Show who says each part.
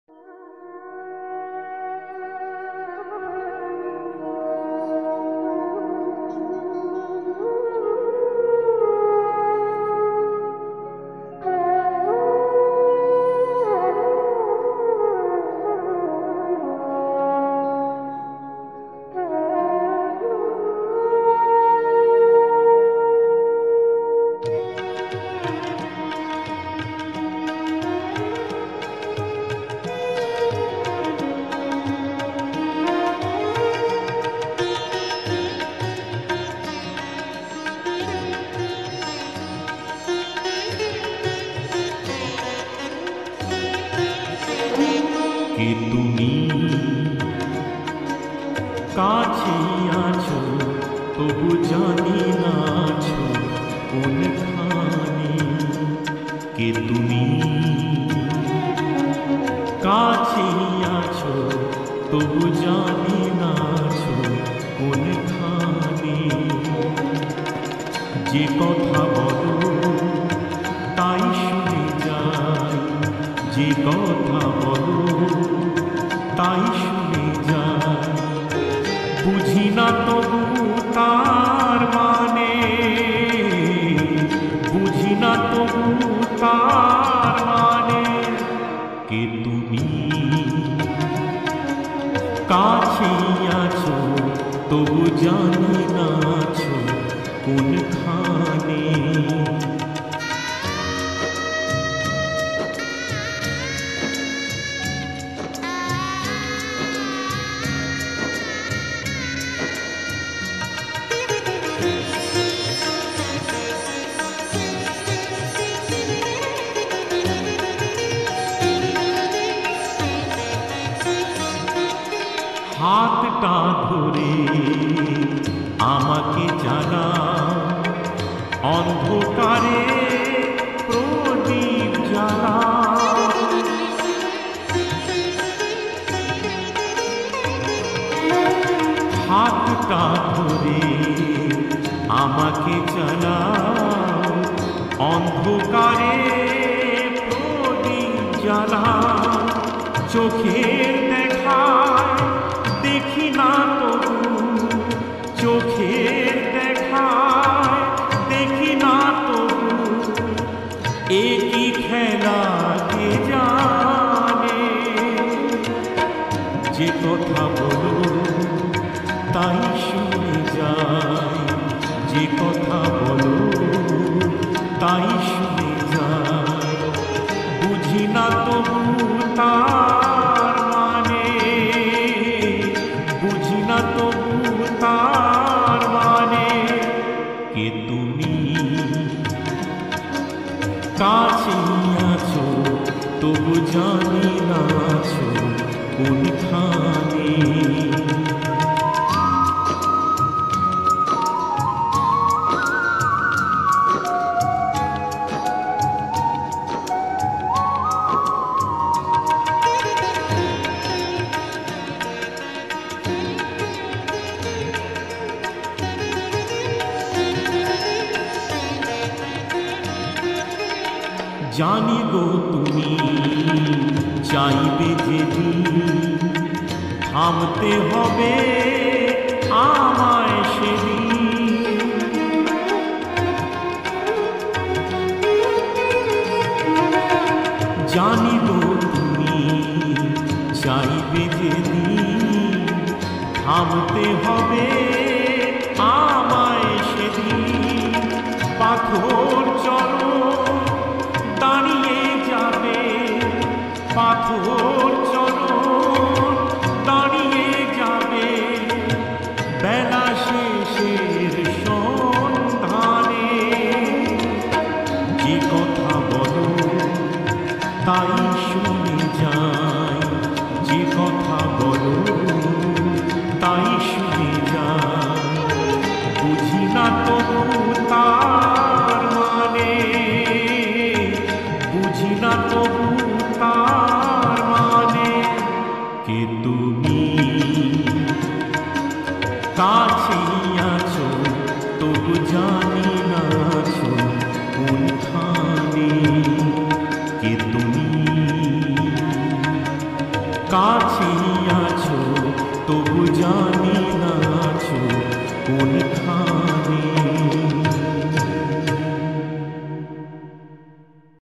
Speaker 1: কে তুমি কাছে আছো তবু জানি না আছো কোনখানে। কে তুমি কাছে আছো তবু জানি না আছো কোনখানে। যে কথা বলো তাই শুনে যাই, যে কথা বলো তাই শুনে যাই। বুঝি না তবু তার মানে, বুঝি না তবু তার মানে। কে তুমি কাছে আছো তবু জানি না আছো কোনখানে। হাতটা ধরে আমাকে জ্বালাও, অন্ধকারে প্রদীপ জ্বালাও। হাতটা ধরে আমাকে জ্বালাও, অন্ধকারে প্রদীপ জ্বালাও। চোখের দেখায় দেখি না তবু, চোখের দেখায় দেখি না তবু। একই খেলা কে জানে। যে কথা বলো তাই শুনে যাই, যে কথা বলো তাই শুনে যাই। বুঝি না তবু তার মানে, বুঝি না তবু তার মানে। কে তুমি কাছে আছো তবু জানি না আছো কোনখানে। জানি গো তুমি চাইবে যেদিন, থামতে হবে আমায় সেদিন। জানি গো তুমি চাইবে যেদিন, থামতে হবে আমায় সেদিন। পাথর চরণ দাঁড়িয়ে যাবে, পাথর চরণ দাঁড়িয়ে যাবে। বেলা শেষের সন্ধানে। যে কথা বলো তাই শুনে যাই, যে কথা বলো তাই শুনে যাই। বুঝি না তবু তার মানে, বুঝি না তবু তার মানে। কে তুমি কাছে আছো তবু জানি না আছো কোনখানে। কে তুমি কাছেই আছো তবু জানি না